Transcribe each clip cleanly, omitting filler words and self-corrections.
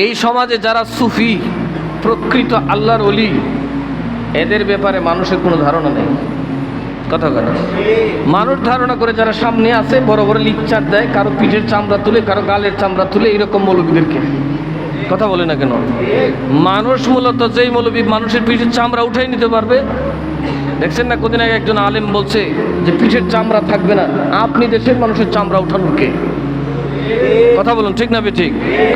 এই সমাজে যারা সুফি, প্রকৃত আল্লাহর ওলি, এদের ব্যাপারে মানুষের কোনো ধারণা নেই। কথা বলে মানুষ ধারণা করে যারা সামনে আছে বড় বড় লিকচার দেয়, কারো পিঠের চামড়া তুলে, কারো গালের চামড়া তুলে, এরকম মৌলবীদেরকে। কথা বলে না কেন? মানুষ মূলত যেই মৌলবী মানুষের পিঠের চামড়া উঠাই নিতে পারবে, দেখছেন না কদিন আগে একজন আলেম বলছে যে পিঠের চামড়া থাকবে না, আপনি দেশের মানুষের চামড়া উঠানোর কে? কথা বলুন, ঠিক না ঠিক?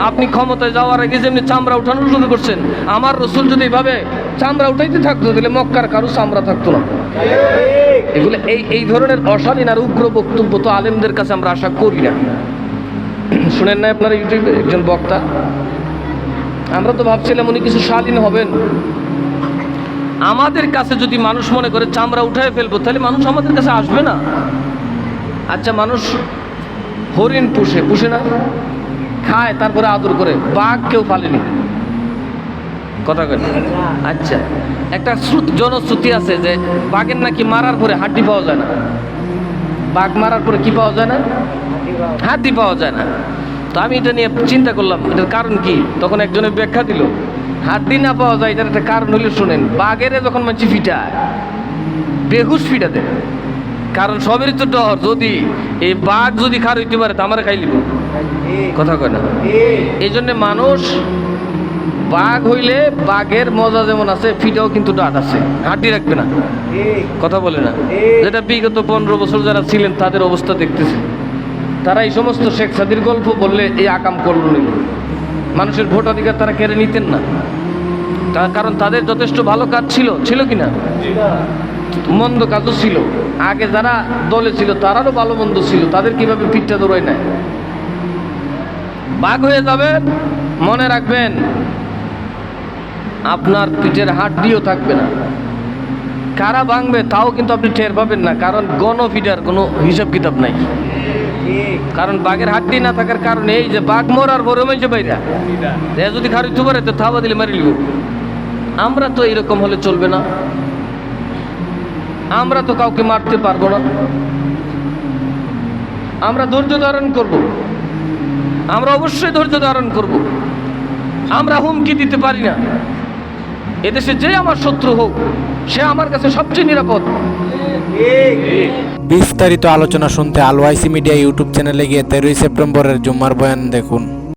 আপনি ক্ষমতায় যাওয়ার আগে যেমনি চামড়া উঠানো শুরু করছেন, আমার রসুল যদি এইভাবে চামড়া উঠাইতে থাকতো তাহলে মক্কার কারো চামড়া থাকতো না। এগুলো এই ধরনের অশালীন আর উগ্র বক্তব্য তো আলেমদের কাছে আমরা আশা করি না। শুনেন না আপনারা ইউটিউবে একজন বক্তা, আমরা তো ভাবছিলাম উনি কিছু শালীন হবেন। আমাদের কাছে যদি মানুষ মনে করে চামড়া উঠায় ফেলবো, তাহলে মানুষ আমাদের কাছে আসবে না। আচ্ছা, মানুষ হরিণ পুষে না, খায়, তারপরে আদর করে। বাঘ কেউ পালেনি, কথা কেন? আচ্ছা, একটা জনশ্রুতি আছে যে বাঘের নাকি মারার পরে হাড্ডি পাওয়া যায় না। বাঘ মারার পরে কি পাওয়া যায় না? হাড্ডি পাওয়া যায় না। তো আমি এটা নিয়ে চিন্তা করলাম, এটার কারণ কি? তখন একজনের ব্যাখ্যা দিল, হাড্ডি না পাওয়া যায় এটার একটা কারণ হলে শুনেন, বাঘের যখন মানুষ ফিটায়, বেহুশ ফিটা দেয়। কারণ সবেরই তো ডর, যদি এই বাঘ যদি খার হইতে পারে তো আমার খাই লিব। কথা কয় না? এই জন্যে মানুষ বাঘ হইলে বাঘের মজা যেমন আছে, ফিটাও কিন্তু ডাট আছে, হাড্ডি রাখবে না। কথা বলে না? যেটা বিগত 15 বছর যারা ছিলেন তাদের অবস্থা দেখতেছে, তারা এই সমস্ত শেখ সাদির গল্প বললে এই আকাম করল না। মানুষের ভোটাধিকার তারা কেড়ে নিতেন না, কারণ তাদের যথেষ্ট ভালো কাজ ছিল কি না? মন্দ কাজও ছিল। আগে যারা দলে ছিল তারারও ভালো মন্দ ছিল, তাদের কিভাবে পিঠটা দৌড়ায় নেয়। বাঘ হয়ে যাবেন, মনে রাখবেন আপনার পিঠের হাড্ডিও থাকবে না। কারা ভাঙবে তাও কিন্তু আপনি টের পাবেন না, কারণ গণফিডার কোনো হিসাব কিতাব নাই। কারণ বাঘের হাড্ডি না থাকার কারণে এই যে বাঘ মরার পরে মেঝে বাইরা যদি খারিতে পারে তো থাবা দিলে মারি লিব। আমরা তো এরকম হলে চলবে না, আমরা তো কাউকে মারতে পারবো না। আমরা ধৈর্য ধারণ করব, আমরা অবশ্যই ধৈর্য ধারণ করব। আমরা হুমকি দিতে পারি না। এদেশে যে আমার শত্রু হোক, সে আমার কাছে সবচেয়ে নিরাপদ। বিস্তারিত আলোচনা শুনতে আল ওয়াইসি মিডিয়া ইউটিউব চ্যানেলে গিয়ে 13 সেপ্টেম্বরের জুম্মার বয়ান দেখুন।